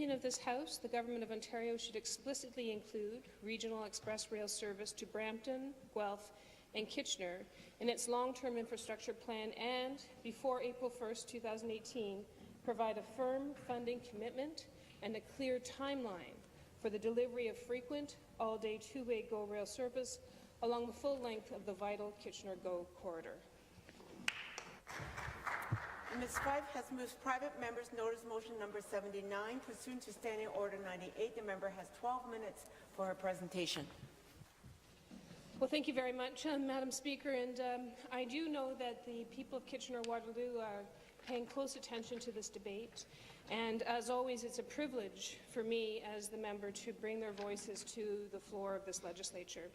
Of this House, the Government of Ontario should explicitly include regional express rail service to Brampton, Guelph and Kitchener in its long-term infrastructure plan and, before April 1, 2018, provide a firm funding commitment and a clear timeline for the delivery of frequent, all-day two-way GO rail service along the full length of the vital Kitchener GO corridor. Ms. Fife has moved private member's notice motion number 79. Pursuant to Standing Order 98, the member has 12 minutes for her presentation. Well, thank you very much, Madam Speaker. And I do know that the people of Kitchener-Waterloo are paying close attention to this debate. And as always, it's a privilege for me as the member to bring their voices to the floor of this legislature.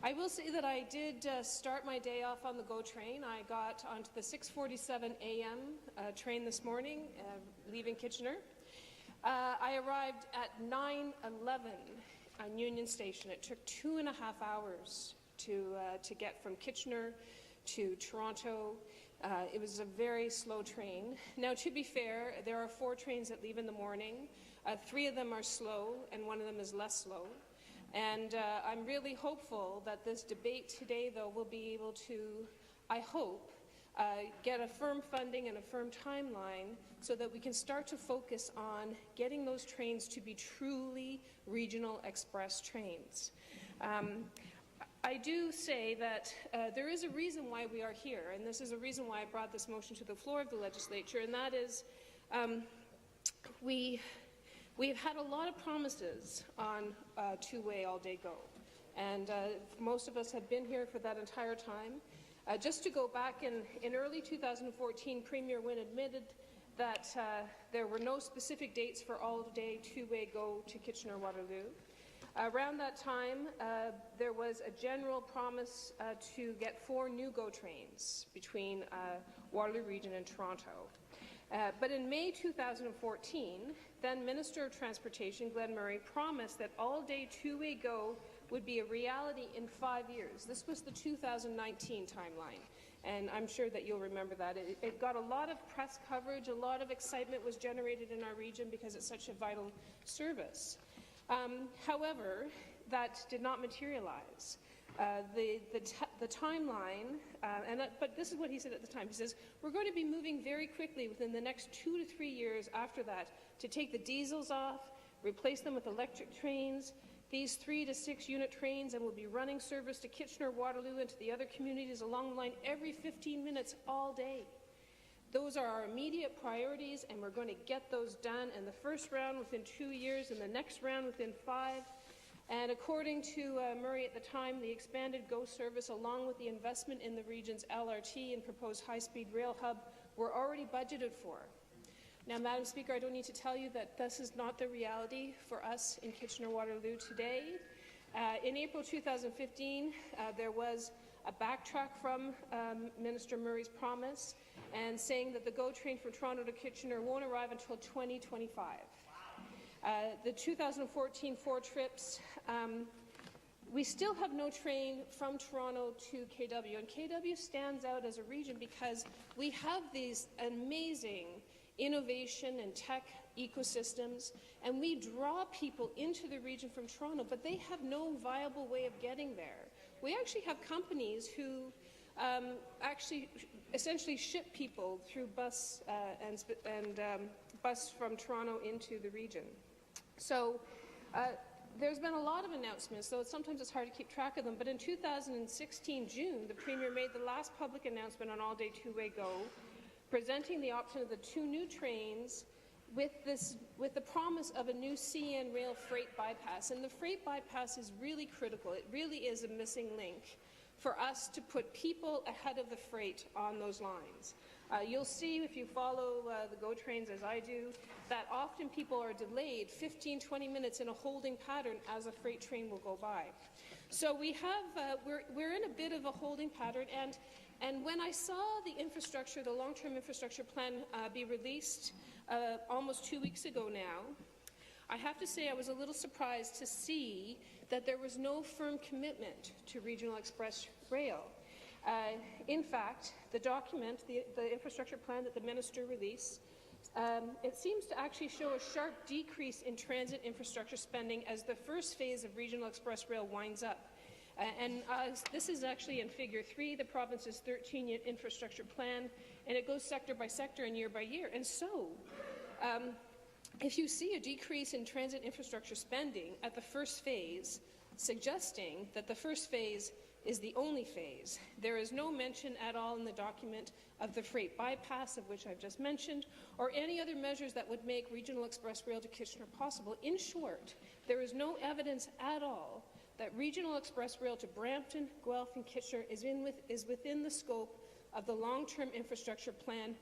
I will say that I did start my day off on the GO train. I got onto the 6:47 a.m. Train this morning, leaving Kitchener. I arrived at 9:11 on Union Station. It took 2.5 hours to get from Kitchener to Toronto. It was a very slow train. Now, to be fair, there are 4 trains that leave in the morning. 3 of them are slow, and 1 of them is less slow. And I'm really hopeful that this debate today, though, will be able to, I hope, get a firm funding and a firm timeline so that we can start to focus on getting those trains to be truly regional express trains. I do say that there is a reason why we are here, and this is a reason why I brought this motion to the floor of the legislature, and that is we've had a lot of promises on two-way all-day GO, and most of us have been here for that entire time. Just to go back, in early 2014, Premier Wynne admitted that there were no specific dates for all-day two-way GO to Kitchener-Waterloo. Around that time, there was a general promise to get 4 new GO trains between Waterloo Region and Toronto. But in May 2014, then Minister of Transportation Glenn Murray promised that all-day two-way GO would be a reality in 5 years. This was the 2019 timeline, and I'm sure that you'll remember that. It got a lot of press coverage, a lot of excitement was generated in our region because it's such a vital service. However, that did not materialize. The timeline, but this is what he said at the time. He says, we're going to be moving very quickly within the next 2 to 3 years after that to take the diesels off, replace them with electric trains, these 3 to 6 unit trains, and we'll be running service to Kitchener-Waterloo and to the other communities along the line every 15 minutes all day. Those are our immediate priorities, and we're going to get those done in the first round within 2 years and the next round within 5. And according to Murray at the time, the expanded GO service, along with the investment in the region's LRT and proposed high-speed rail hub, were already budgeted for. Now, Madam Speaker, I don't need to tell you that this is not the reality for us in Kitchener-Waterloo today. In April 2015, there was a backtrack from Minister Murray's promise and saying that the GO train from Toronto to Kitchener won't arrive until 2025. The 2014 4 trips, we still have no train from Toronto to KW, and KW stands out as a region because we have these amazing innovation and tech ecosystems, and we draw people into the region from Toronto, but they have no viable way of getting there. We actually have companies who actually essentially ship people through bus bus from Toronto into the region. So there's been a lot of announcements, though sometimes it's hard to keep track of them, but in 2016 June, the Premier made the last public announcement on all-day two-way GO, presenting the option of the 2 new trains with the promise of a new CN rail freight bypass. And the freight bypass is really critical. It really is a missing link for us to put people ahead of the freight on those lines. You'll see, if you follow the GO trains as I do, that often people are delayed 15-20 minutes in a holding pattern as a freight train will go by. So we have, we're in a bit of a holding pattern, and when I saw the infrastructure, the long-term infrastructure plan be released almost 2 weeks ago now, I have to say I was a little surprised to see that there was no firm commitment to regional express rail. In fact, the document, the infrastructure plan that the minister released, it seems to actually show a sharp decrease in transit infrastructure spending as the first phase of Regional Express Rail winds up. This is actually in Figure 3, the province's 13-year infrastructure plan, and it goes sector by sector and year by year. And so, if you see a decrease in transit infrastructure spending at the first phase, suggesting that the first phase is the only phase, there is no mention at all in the document of the freight bypass, of which I've just mentioned, or any other measures that would make Regional Express Rail to Kitchener possible. In short, there is no evidence at all that Regional Express Rail to Brampton, Guelph and Kitchener is within the scope of the long-term infrastructure plan,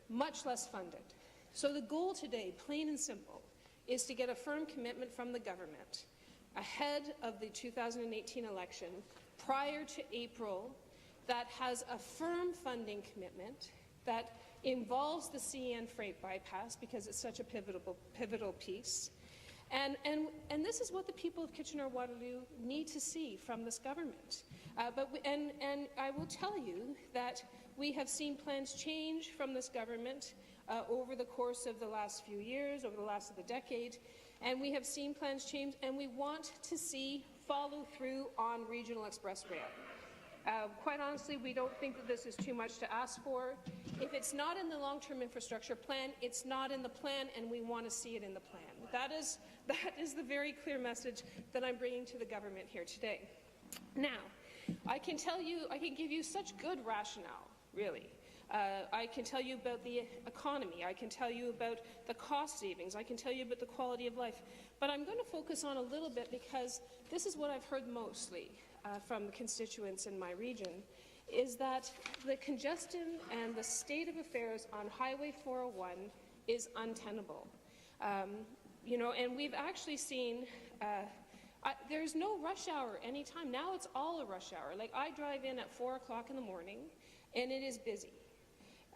much less funded. So the goal today, plain and simple, is to get a firm commitment from the government ahead of the 2018 election, prior to April, that has a firm funding commitment that involves the CN freight bypass because it's such a pivotal piece. And this is what the people of Kitchener-Waterloo need to see from this government. And I will tell you that we have seen plans change from this government over the course of the last few years, over the last of the decade, and we have seen plans change, and we want to see follow through on Regional Express Rail. Quite honestly, we don't think that this is too much to ask for. If it's not in the long-term infrastructure plan, it's not in the plan, and we want to see it in the plan. That is the very clear message that I'm bringing to the government here today. Now, I can give you such good rationale, really. I can tell you about the economy. I can tell you about the cost savings. I can tell you about the quality of life. But I'm going to focus on a little bit because this is what I've heard mostly from the constituents in my region, is that the congestion and the state of affairs on Highway 401 is untenable. And we've actually seen there's no rush hour anytime. Now it's all a rush hour. Like, I drive in at 4 o'clock in the morning, and it is busy.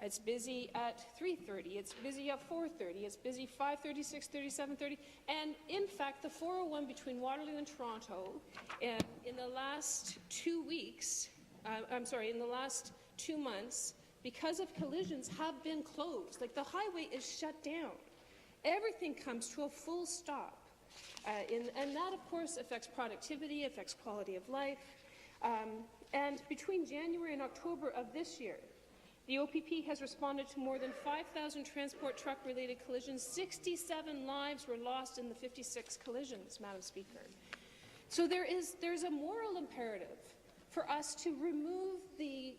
It's busy at 3:30, it's busy at 4:30, it's busy 5:30, 6:30, 7:30, and in fact the 401 between Waterloo and Toronto in the last 2 weeks, in the last 2 months, because of collisions, have been closed. Like, the highway is shut down. Everything comes to a full stop. And that, of course, affects productivity, affects quality of life. And between January and October of this year, the OPP has responded to more than 5,000 transport truck-related collisions. 67 lives were lost in the 56 collisions, Madam Speaker. So there's a moral imperative for us to remove the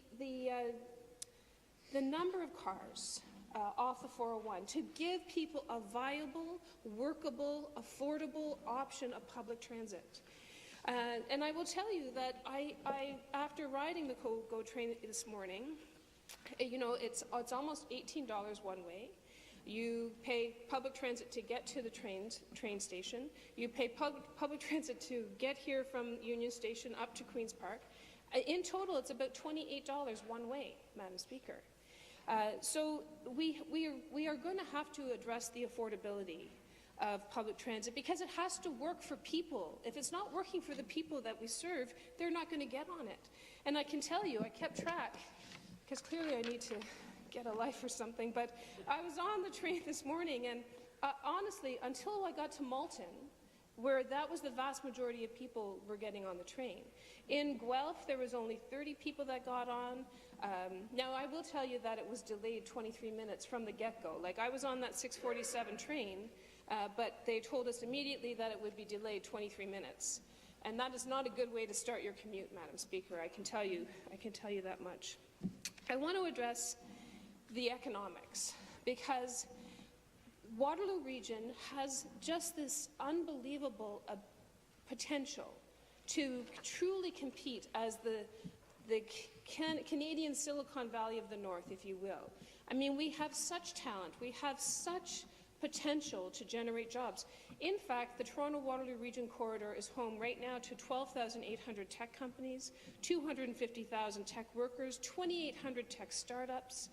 number of cars off the 401, to give people a viable, workable, affordable option of public transit. And I will tell you that after riding the GO train this morning, it's almost $18 one way. You pay public transit to get to the train station. You pay public transit to get here from Union Station up to Queen's Park. In total, it's about $28 one way, Madam Speaker. So we are going to have to address the affordability of public transit because it has to work for people. If it's not working for the people that we serve, they're not going to get on it. And I can tell you, I kept track, because clearly I need to get a life or something, but I was on the train this morning, and honestly, until I got to Malton, where that was the vast majority of people were getting on the train. In Guelph, there was only 30 people that got on. Now, I will tell you that it was delayed 23 minutes from the get-go. Like, I was on that 6:47 train, but they told us immediately that it would be delayed 23 minutes. And that is not a good way to start your commute, Madam Speaker. I can tell you that much. I want to address the economics, because Waterloo Region has just this unbelievable potential to truly compete as the Canadian Silicon Valley of the North, if you will. I mean, we have such talent, we have such potential to generate jobs. In fact, the Toronto-Waterloo Region corridor is home right now to 12,800 tech companies, 250,000 tech workers, 2,800 tech startups.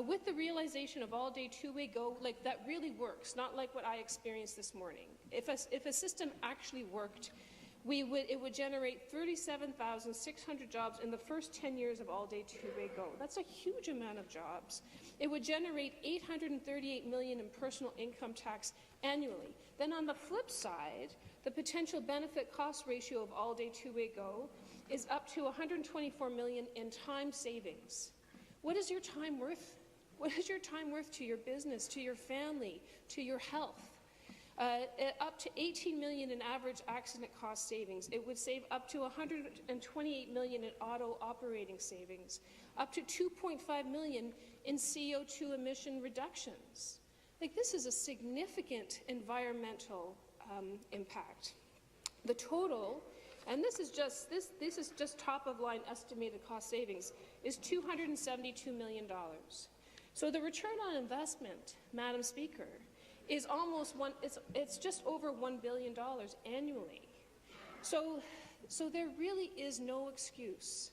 With the realization of all-day two-way GO, like, that really works, not like what I experienced this morning. If a system actually worked, it would generate 37,600 jobs in the first 10 years of all-day two-way go. That's a huge amount of jobs. It would generate $838 million in personal income tax annually. Then on the flip side, the potential benefit-cost ratio of all-day two-way go is up to $124 million in time savings. What is your time worth? What is your time worth to your business, to your family, to your health? Up to $18 million in average accident cost savings. It would save up to $128 million in auto operating savings, up to $2.5 million in CO2 emission reductions. Like, this is a significant environmental impact. The total, and this is just top of line estimated cost savings, is $272 million. So the return on investment, Madam Speaker, is it's just over $1 billion annually. So there really is no excuse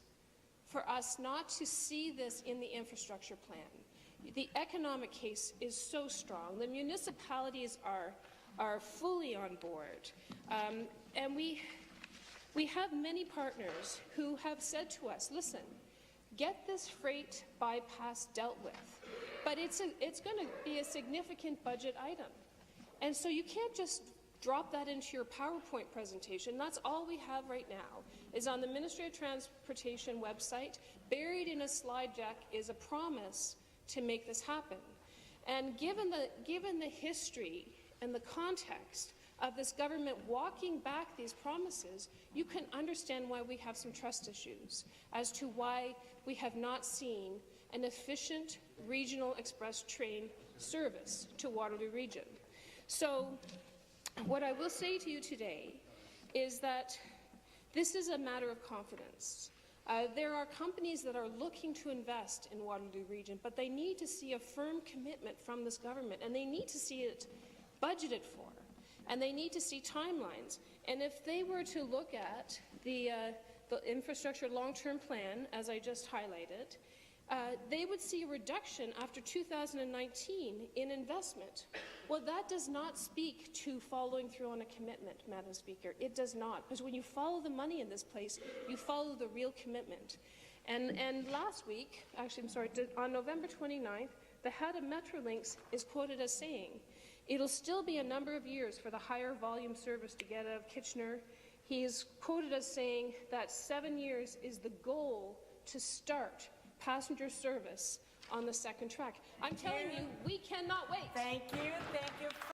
for us not to see this in the infrastructure plan. The economic case is so strong. The municipalities are fully on board. And we have many partners who have said to us, listen, get this freight bypass dealt with. But it's going to be a significant budget item. And so you can't just drop that into your PowerPoint presentation. That's all we have right now, is on the Ministry of Transportation website. Buried in a slide deck is a promise to make this happen. And given the history and the context of this government walking back these promises, you can understand why we have some trust issues as to why we have not seen an efficient regional express train service to Waterloo Region. So what I will say to you today is that this is a matter of confidence. There are companies that are looking to invest in Waterloo Region, but they need to see a firm commitment from this government, and they need to see it budgeted for, and they need to see timelines. And if they were to look at the infrastructure long-term plan, as I just highlighted, they would see a reduction after 2019 in investment. Well, that does not speak to following through on a commitment, Madam Speaker. It does not, because when you follow the money in this place, you follow the real commitment. And last week, actually, I'm sorry, on November 29th, the head of Metrolinx is quoted as saying, it'll still be a number of years for the higher volume service to get out of Kitchener. He is quoted as saying that 7 years is the goal to start passenger service on the second track. I'm telling you, we cannot wait. Thank you. Thank you.